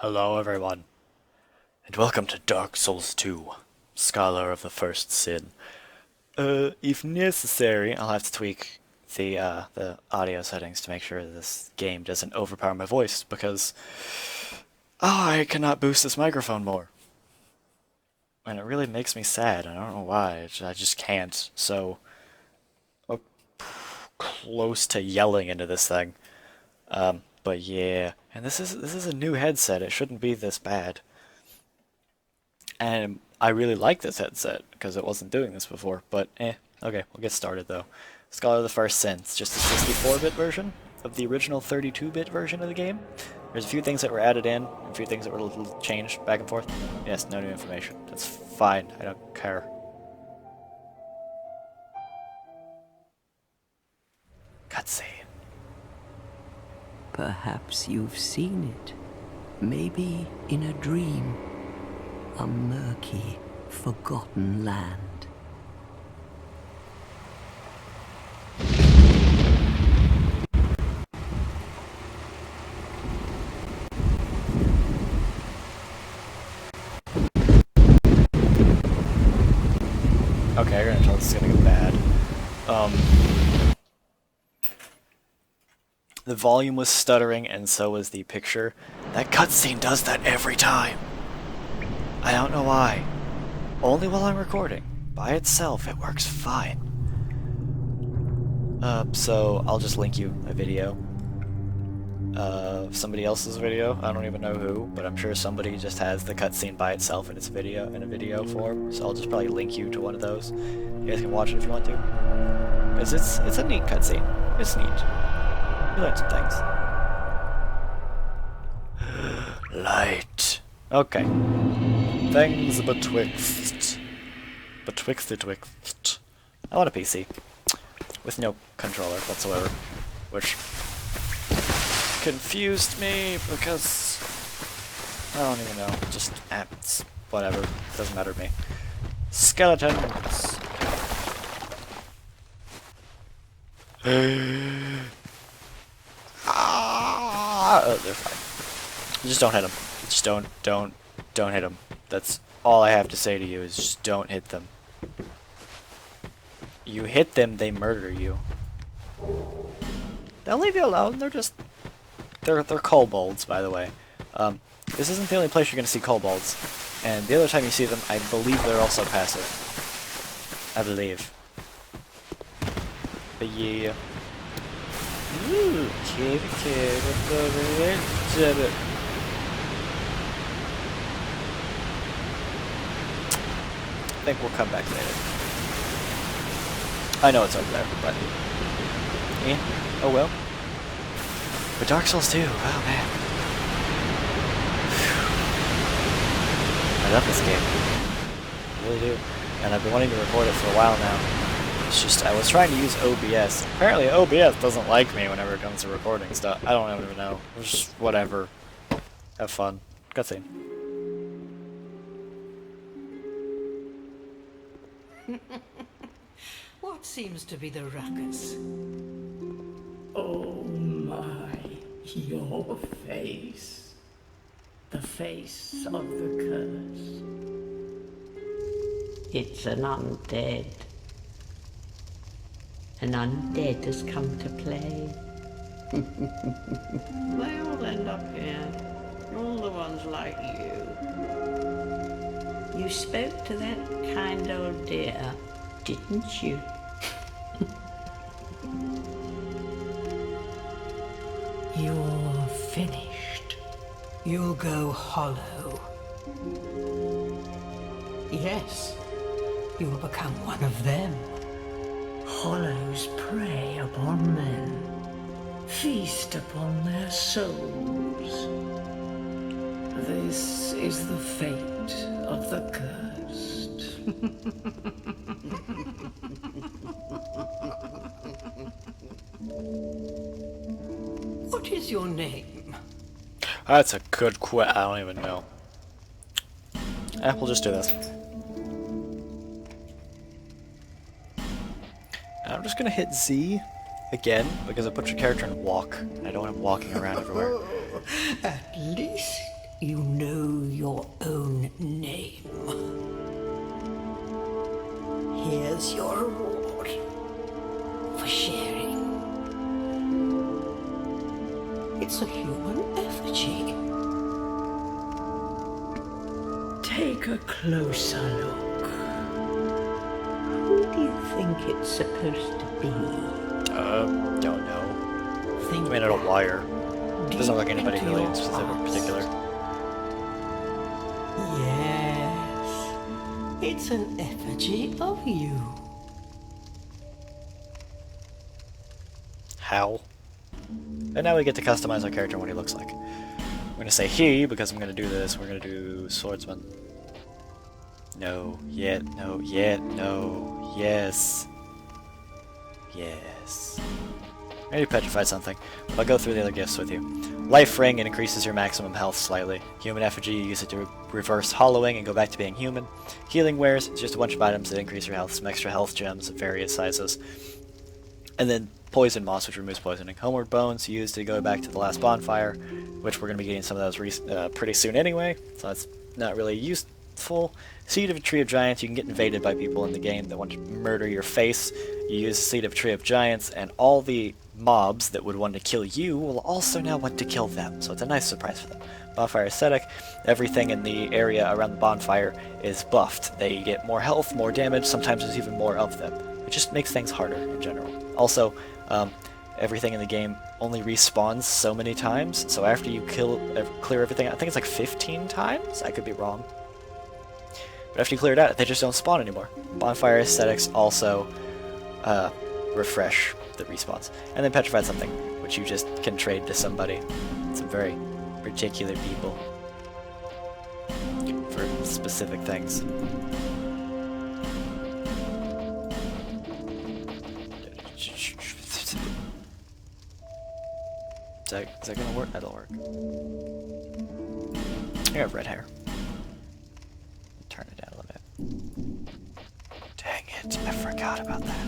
Hello everyone, and welcome to Dark Souls 2, Scholar of the First Sin. If necessary, I'll have to tweak the audio settings to make sure this game doesn't overpower my voice, because I cannot boost this microphone more. And it really makes me sad, I don't know why, I just can't, so I'm close to yelling into this thing. But yeah, and this is a new headset. It shouldn't be this bad. And I really like this headset because it wasn't doing this before. But okay, we'll get started though. Scholar of the First Sin. It's just a 64-bit version of the original 32-bit version of the game. There's a few things that were added in, a few things that were a little changed back and forth. Yes, no new information. That's fine. I don't care. Cutscene. Perhaps you've seen it. Maybe in a dream. A murky, forgotten land. Okay, I'm gonna tell this is gonna get bad. The volume was stuttering, and so was the picture. That cutscene does that every time. I don't know why. Only while I'm recording. By itself, it works fine. So I'll just link you a video. Somebody else's video. I don't even know who, but I'm sure somebody just has the cutscene by itself in its video in a video form. So I'll just probably link you to one of those. You guys can watch it if you want to. Because it's a neat cutscene. It's neat. You learn some things. Light. Okay. Things betwixt. Betwixt. I want a PC. With no controller whatsoever. Which confused me because I don't even know. Just it's whatever. Doesn't matter to me. Skeletons. Oh, they're fine. Just don't hit them. Just don't hit them. That's all I have to say to you is just don't hit them. You hit them, they murder you. They'll leave you alone. They're kobolds, by the way. This isn't the only place you're gonna see kobolds, and the other time you see them, I believe they're also passive. I believe. But yeah. Ooh, I think we'll come back later. I know it's over there, but yeah. Oh well. But Dark Souls 2, oh man. I love this game. I really do. And I've been wanting to record it for a while now. It's just, I was trying to use OBS. Apparently OBS doesn't like me whenever it comes to recording stuff. I don't even know. It's just whatever. Have fun. Cutscene. What seems to be the ruckus? Oh my, your face. The face of the curse. It's an undead. An undead has come to play. They all end up here. All the ones like you. You spoke to that kind old dear, didn't you? You're finished. You'll go hollow. Yes, you'll become one of them. Hollows prey upon men, feast upon their souls. This is the fate of the cursed. What is your name? That's a good I don't even know. We'll just do this. I'm just gonna hit Z again because I put your character in walk. I don't want him walking around everywhere. At least you know your own name. Here's your reward for sharing. It's a human effigy. Take a closer look. Who do you think it's supposed to be? Don't know. Think Made out of wire. Doesn't look like deep anybody into really your in particular. Yes, it's an effigy of you. How? And now we get to customize our character and what he looks like. I'm gonna say he because I'm gonna do this. We're gonna do swordsman. No, yet, no, yet, no, yes. Yes. Maybe petrify something. I'll go through the other gifts with you. Life ring, it increases your maximum health slightly. Human effigy, you use it to reverse hollowing and go back to being human. Healing wares, it's just a bunch of items that increase your health, some extra health gems of various sizes. And then poison moss, which removes poisoning. Homeward bones, used to go back to the last bonfire, which we're going to be getting some of those pretty soon anyway, so that's not really useful. Seed of a Tree of Giants, you can get invaded by people in the game that want to murder your face. You use the Seed of a Tree of Giants, and all the mobs that would want to kill you will also now want to kill them, so it's a nice surprise for them. Bonfire Aesthetic, everything in the area around the bonfire is buffed. They get more health, more damage, sometimes there's even more of them. It just makes things harder in general. Also, everything in the game only respawns so many times, so after you clear everything, I think it's like 15 times? I could be wrong. But after you clear it out, they just don't spawn anymore. Bonfire Aesthetics also refresh the respawns. And then Petrified Something, which you just can trade to somebody. Some very particular people. For specific things. Is that gonna work? That'll work. I have red hair. Turn it down a little bit. Dang it, I forgot about that.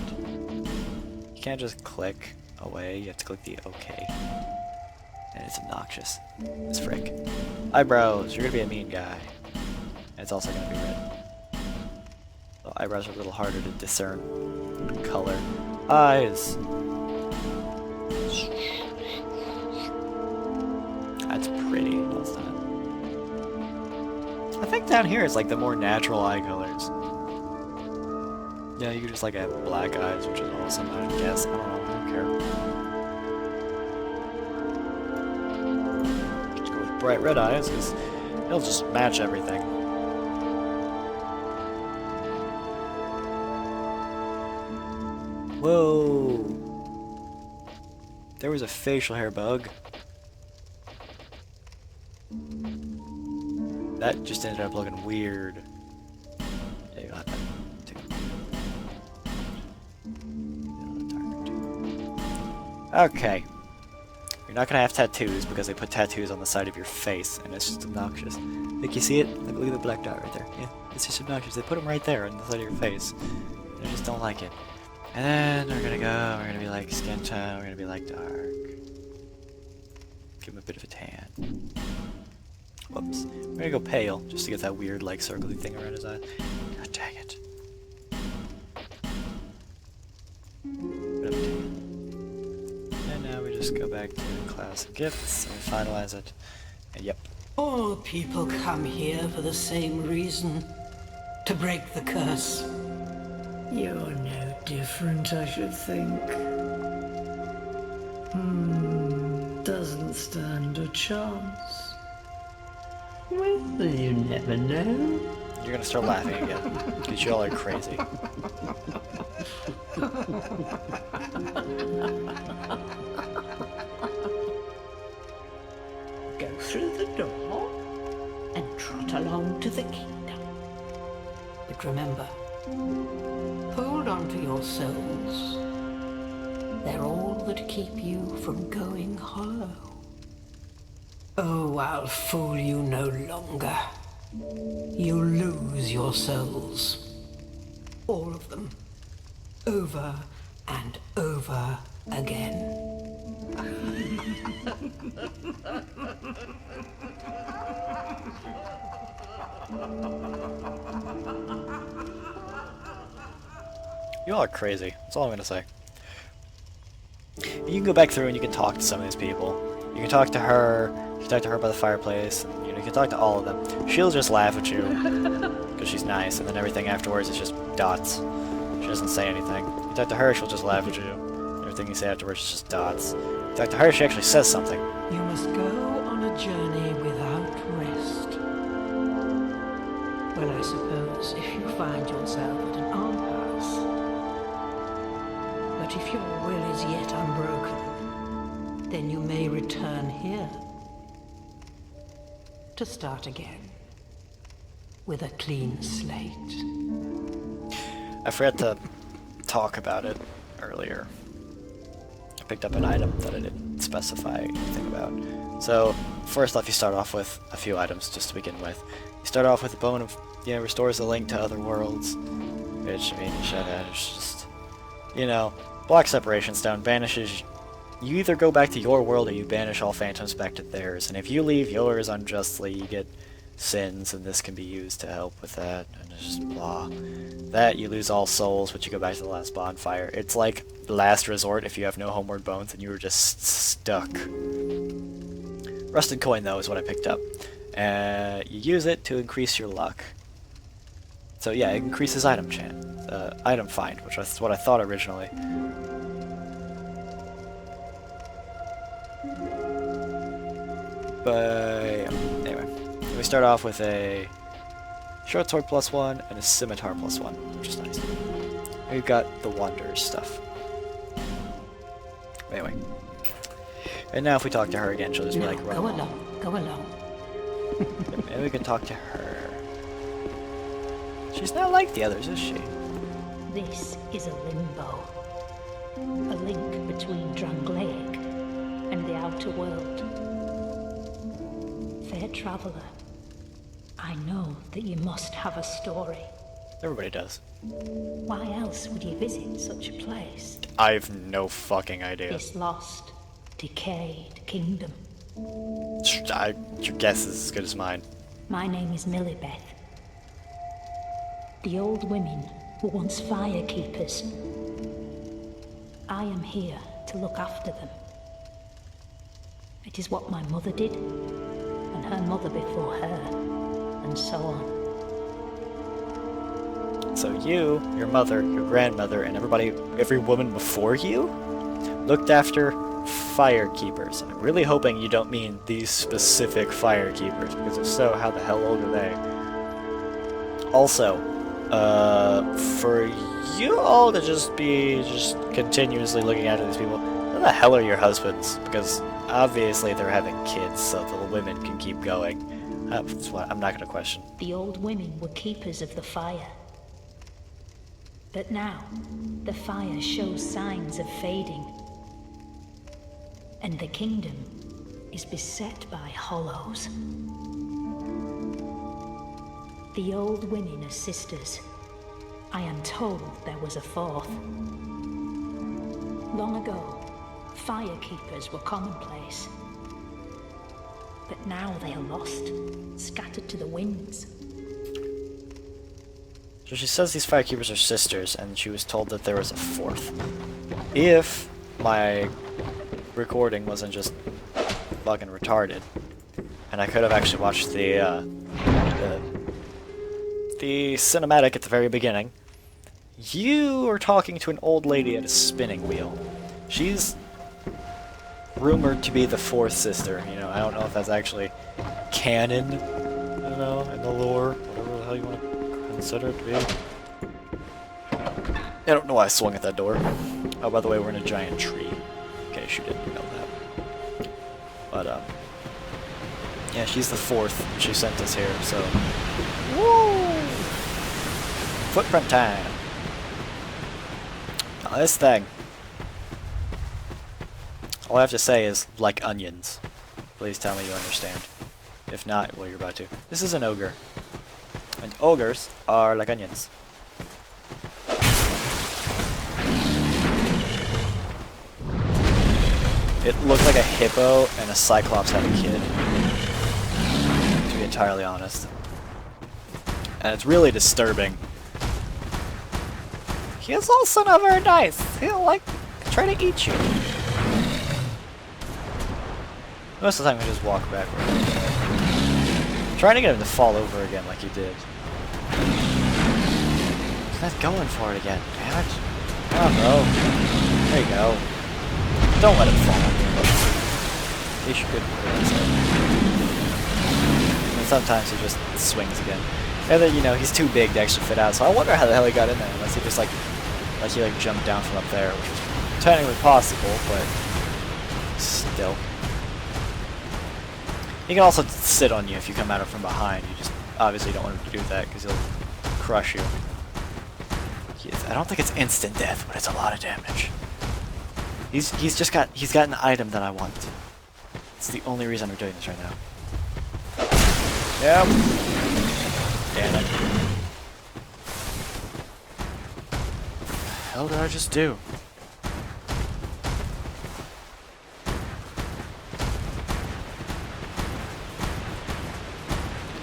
You can't just click away, you have to click the OK. And it's obnoxious. It's frick. Eyebrows, you're gonna be a mean guy. And it's also gonna be red. So eyebrows are a little harder to discern. Color. Eyes. That's pretty. No, it's not. I think down here it's like the more natural eye colors. Yeah, you could just like have black eyes, which is awesome, I guess. I don't know, I don't care. Just go with bright red eyes, because it'll just match everything. Whoa! There was a facial hair bug. That just ended up looking weird. Yeah, you'll have that too. Okay. You're not gonna have tattoos because they put tattoos on the side of your face, and it's just obnoxious. Like, you see it? Look at the black dot right there. Yeah, it's just obnoxious. They put them right there on the side of your face. I just don't like it. And then we're gonna be like skin tone, we're gonna be like dark. Give him a bit of a tan. Whoops. We're gonna go pale, just to get that weird, like, circly thing around his eye. God dang it. Bit of a tan. And now we just go back to the class of gifts, and we finalize it. And yep. All people come here for the same reason. To break the curse. You're no different, I should think. Doesn't stand a chance. Well, you never know. You're gonna start laughing again, because y'all are crazy. Go through the door and trot along to the kingdom. But remember, hold on to your souls. They're all that keep you from going hollow. Oh, I'll fool you no longer. You'll lose your souls. All of them. Over and over again. You all are crazy. That's all I'm gonna say. You can go back through and you can talk to some of these people. You can talk to her. You can talk to her by the fireplace. And, you can talk to all of them. She'll just laugh at you because she's nice, and then everything afterwards is just dots. She doesn't say anything. You talk to her, she'll just laugh at you. Everything you say afterwards is just dots. You talk to her, she actually says something. You must go on a journey without rest. Well, I suppose if you find yourself at an almshouse. But if your will is yet unbroken, then you may return here. To start again. With a clean slate. I forgot to talk about it earlier. I picked up an item that I didn't specify anything about. So, first off, you start off with a few items just to begin with. You start off with a bone of, restores the link to other worlds. Which, I mean, it's just, block separation stone banishes. You either go back to your world or you banish all phantoms back to theirs. And if you leave yours unjustly, you get sins, and this can be used to help with that. And it's just blah. That, you lose all souls, but you go back to the last bonfire. It's like last resort if you have no homeward bones and you were just stuck. Rusted coin, though, is what I picked up. You use it to increase your luck. So yeah, it increases item item find, which is what I thought originally. But anyway, we start off with a short sword +1 and a scimitar +1, which is nice. We've got the wonders stuff. Anyway, and now if we talk to her again, she'll just be like, go along. Maybe we can talk to her. She's not like the others, is she? This is a limbo. A link between Drangleic and the outer world. Fair traveller, I know that you must have a story. Everybody does. Why else would you visit such a place? I've no fucking idea. This lost, decayed kingdom. Your guess is as good as mine. My name is Millibeth. The old women were once firekeepers. I am here to look after them. It is what my mother did, and her mother before her, and so on. So you, your mother, your grandmother, and every woman before you looked after firekeepers. I'm really hoping you don't mean these specific firekeepers, because if so, how the hell old are they? Also, for you all to just be continuously looking after these people, who the hell are your husbands? Because obviously they're having kids, so the women can keep going. That's what I'm not going to question. The old women were keepers of the fire. But now, the fire shows signs of fading. And the kingdom is beset by hollows. The old women are sisters. I am told there was a fourth. Long ago, firekeepers were commonplace. But now they are lost, scattered to the winds. So she says these firekeepers are sisters, and she was told that there was a fourth. If my recording wasn't just fucking retarded, and I could have actually watched the cinematic at the very beginning, you are talking to an old lady at a spinning wheel. She's rumored to be the fourth sister. I don't know if that's actually canon, in the lore, whatever the hell you want to consider it to be. I don't know why I swung at that door. Oh, by the way, we're in a giant tree. In case you didn't know that. But, yeah, she's the fourth, and she sent us here, so... Woo! Footprint time! Now, this thing... all I have to say is, like onions. Please tell me you understand. If not, well, you're about to. This is an ogre. And ogres are like onions. It looked like a hippo and a cyclops had a kid. To be entirely honest. And it's really disturbing. He is also not very nice. He'll, like, try to eat you. Most of the time we just walk backward. I'm trying to get him to fall over again like he did. He's not going for it again, damn it. Come on, bro. There you go. Don't let him fall. At least you couldn't realize it. And sometimes he just swings again. And then, you know, he's too big to actually fit out, so I wonder how the hell he got in there, unless he just, like he, like, jumped down from up there, which is technically possible, but still. He can also sit on you if you come at him from behind. You just obviously don't want him to do that, because he'll crush you. I don't think it's instant death, but it's a lot of damage. He's got an item that I want. It's the only reason I'm doing this right now. Yep. Damn it. What the hell did I just do?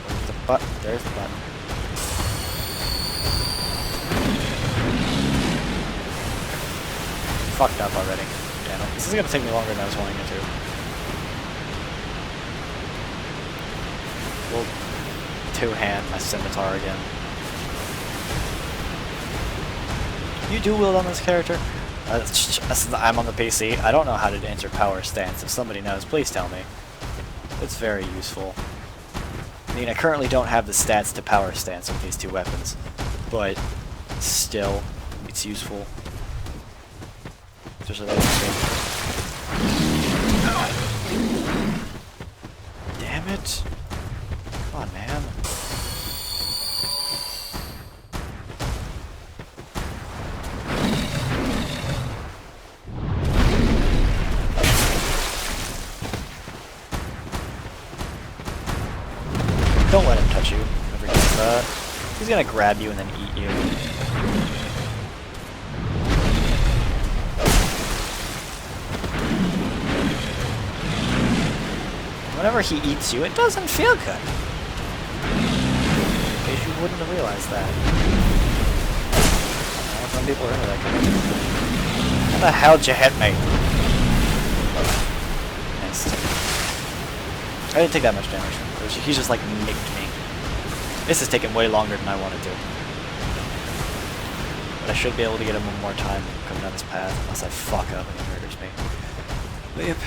Where's the button? There's the button. Fucked up already. Damn it. This is gonna take me longer than I was wanting it to. We'll two-hand my scimitar again. You do wield on this character? I'm on the PC. I don't know how to enter power stance. If somebody knows, please tell me. It's very useful. I mean, I currently don't have the stats to power stance with these two weapons, but still, it's useful. Especially that damn it! Come on, man. Don't let him touch you. Never does that. He's gonna grab you and then eat you. Whenever he eats you, it doesn't feel good. In case you wouldn't have realized that. Well, some people are into that kind of thing. How the hell did you hit me? Nice. I didn't take that much damage. He just like nicked me. This is taking way longer than I wanted to. But I should be able to get him one more time coming down this path, unless I fuck up and he murders me. But yep,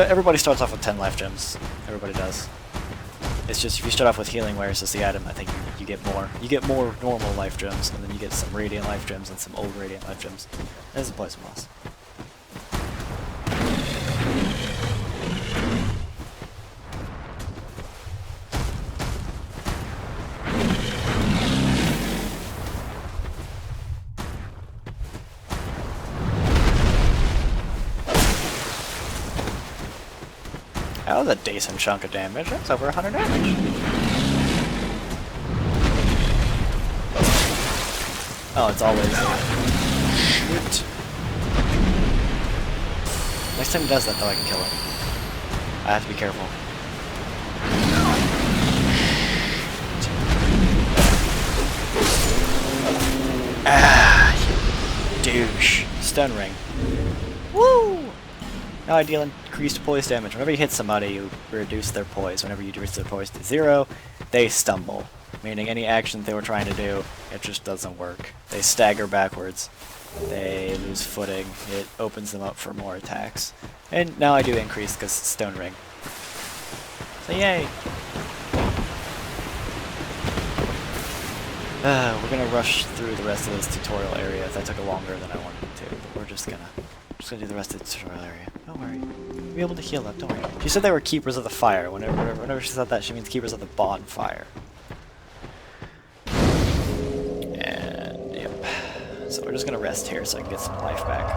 everybody starts off with 10 life gems. Everybody does. It's just if you start off with healing wares as the item, I think you get more. You get more normal life gems, and then you get some radiant life gems and some old radiant life gems. This is a poison boss. That was a decent chunk of damage. That's over 100 damage. Oh, it's always... Shit. Next time he does that, though, I can kill him. I have to be careful. Ah, you douche. Stun ring. Woo! Now I deal increased poise damage. Whenever you hit somebody, you reduce their poise. Whenever you reduce their poise to 0, they stumble. Meaning any action they were trying to do, it just doesn't work. They stagger backwards. They lose footing. It opens them up for more attacks. And now I do increase because Stone Ring. So yay! We're gonna rush through the rest of this tutorial area. That took longer than I wanted it to, but we're just gonna do the rest of the tutorial area. Don't worry. You'll be able to heal up, don't worry. She said they were keepers of the fire. Whenever she said that, she means keepers of the bonfire. And, yep. So we're just gonna rest here so I can get some life back.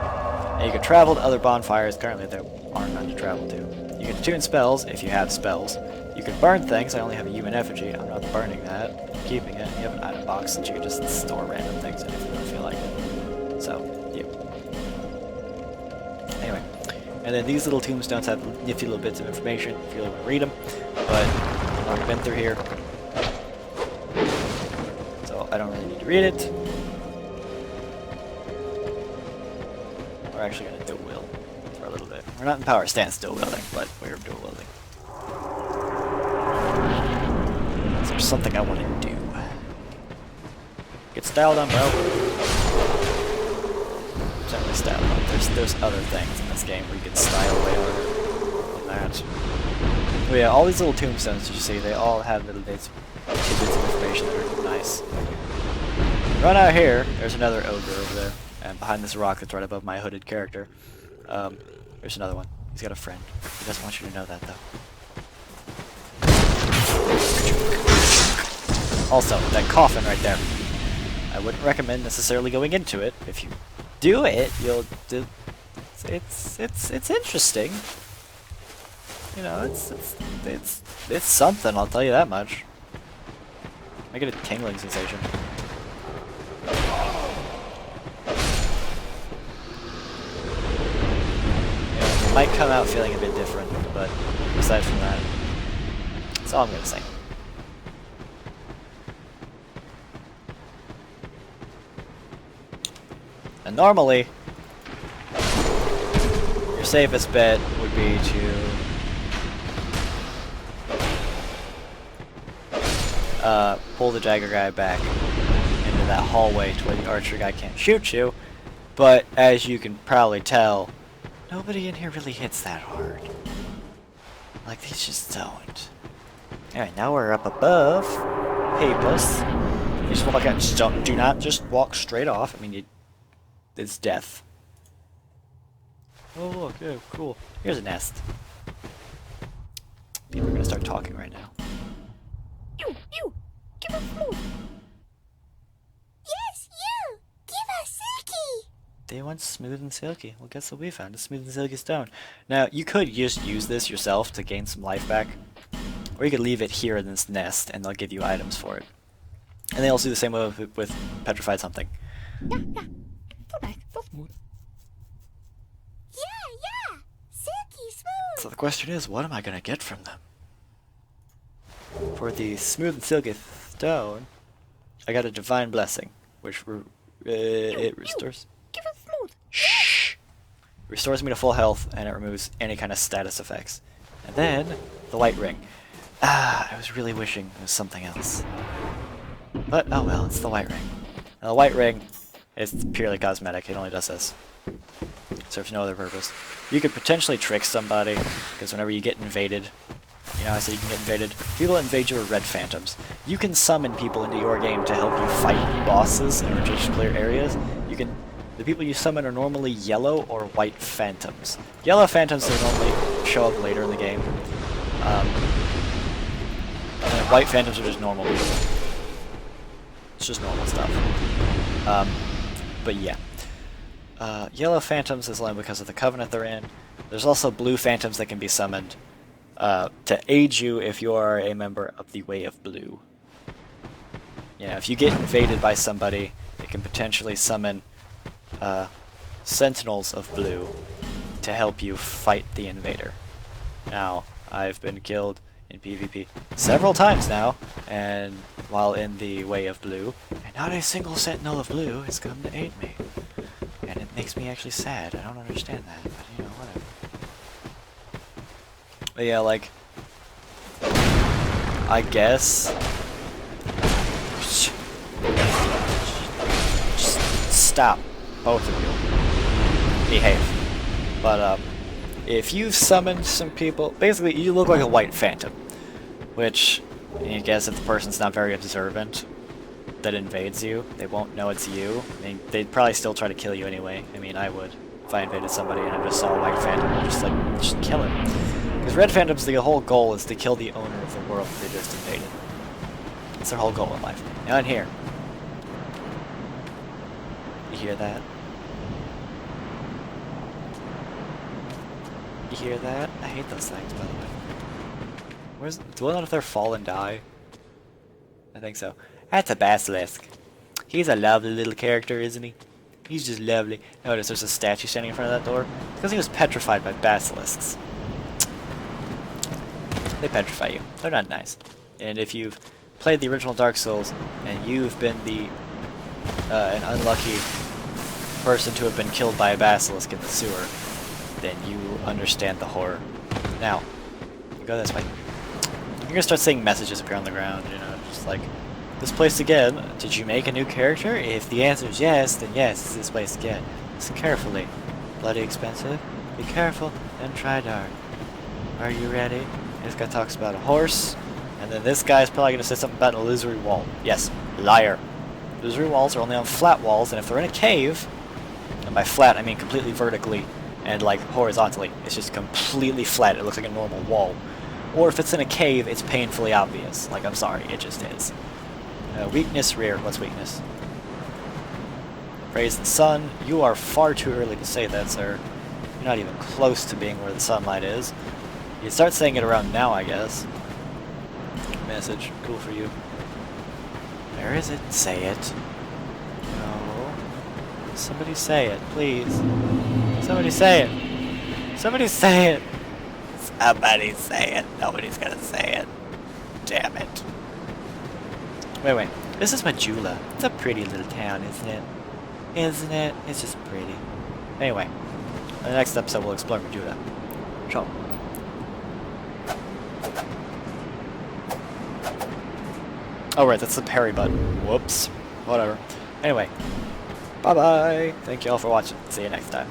Now you can travel to other bonfires. Currently there are none to travel to. You can tune spells if you have spells. You can burn things. I only have a human effigy. I'm not burning that. I'm keeping it. You have an item box that you can just store random things in if you don't feel like it. So, yep. Anyway, and then these little tombstones have nifty little bits of information if you really want to read them, but I've already been through here. I don't really need to read it. We're actually going to dual wield for a little bit. We're not in power stance dual wielding, but we're dual wielding. Is there something I want to do? Get styled on, bro. Generally styled on. There's other things in this game where you can style way harder than that. But yeah, all these little tombstones that you see, they all have little tidbits of information that are nice. Run out here, there's another ogre over there. And behind this rock that's right above my hooded character, there's another one. He's got a friend. He doesn't want you to know that, though. Also, that coffin right there. I wouldn't recommend necessarily going into it. If you do it, you'll do. It's interesting. You know, it's something. I'll tell you that much. I get a tingling sensation. Yeah, it might come out feeling a bit different, but aside from that, that's all I'm gonna say. And normally, your safest bet would be to pull the dagger guy back into that hallway to where the archer guy can't shoot you. But as you can probably tell, nobody in here really hits that hard. Like, they just don't. Alright, now we're up above. Hey, boss. You just walk out. Just don't, do not just walk straight off. I mean, it's death. Oh, look, yeah, cool. Here's a nest. People are gonna start talking right now. You! Give us food! Yes, you! Give us silky! They want smooth and silky. Well, guess what we found? A smooth and silky stone. Now, you could just use this yourself to gain some life back. Or you could leave it here in this nest, and they'll give you items for it. And they also do the same with petrified something. Yeah. So smooth. Yeah! Silky smooth! So the question is, what am I gonna get from them? For the smooth and silky stone, I got a divine blessing, which it restores. Give us smooth! Shh! Restores me to full health, and it removes any kind of status effects. And then the white ring. I was really wishing it was something else. But oh well, it's the white ring. Now, the white ring is purely cosmetic. It only does this. Serves no other purpose. You could potentially trick somebody, because whenever you get invaded, you know, I said you can get invaded. People that invade you are red phantoms. You can summon people into your game to help you fight bosses or just clear areas. The people you summon are normally yellow or white phantoms. Yellow phantoms they normally show up later in the game. And then white phantoms are just normal people. It's just normal stuff. But yeah. Yellow phantoms is only because of the covenant they're in. There's also blue phantoms that can be summoned to aid you if you are a member of the Way of Blue. Yeah, if you get invaded by somebody, it can potentially summon Sentinels of Blue to help you fight the invader. Now, I've been killed in PvP several times now, and while in the Way of Blue, and not a single Sentinel of Blue has come to aid me. And it makes me actually sad. I don't understand that, but you know, whatever. But yeah, like, I guess just stop, both of you. Behave. But if you've summoned some people, basically you look like a white phantom, which I guess if the person's not very observant that invades you, they won't know it's you. I mean, they'd probably still try to kill you anyway. I mean, I would if I invaded somebody and I just saw a white phantom, I'd just kill it. Because red phantoms, the whole goal is to kill the owner of the world that they just invaded. That's their whole goal in life. Now in here. You hear that? You hear that? I hate those things, by the way. Do I know if they're fall and die? I think so. That's a basilisk. He's a lovely little character, isn't he? He's just lovely. Notice there's a statue standing in front of that door. Because he was petrified by basilisks. They petrify you. They're not nice. And if you've played the original Dark Souls, and you've been an unlucky person to have been killed by a basilisk in the sewer, then you understand the horror. Now, go this way. You're gonna start seeing messages appear on the ground, you know, just like, this place again. Did you make a new character? If the answer is yes, then yes, it's this place again. Listen carefully. Bloody expensive? Be careful, and try dark. Are you ready? This guy talks about a horse, and then this guy's probably gonna say something about an illusory wall. Yes, liar. Illusory walls are only on flat walls, and if they're in a cave, and by flat I mean completely vertically and like horizontally, it's just completely flat, it looks like a normal wall. Or if it's in a cave, it's painfully obvious. Like, I'm sorry, it just is. Weakness, rear. What's weakness? Raise the sun. You are far too early to say that, sir. You're not even close to being where the sunlight is. You start saying it around now, I guess. Message. Cool for you. Where is it? Say it. No. Somebody say it, please. Somebody say it. Somebody say it. Somebody say it. Nobody's gonna say it. Damn it. Wait. This is Majula. It's a pretty little town, isn't it? Isn't it? It's just pretty. Anyway, in the next episode we'll explore Majula. Ciao. Oh right, that's the parry button. Whoops. Whatever. Anyway. Bye-bye. Thank you all for watching. See you next time.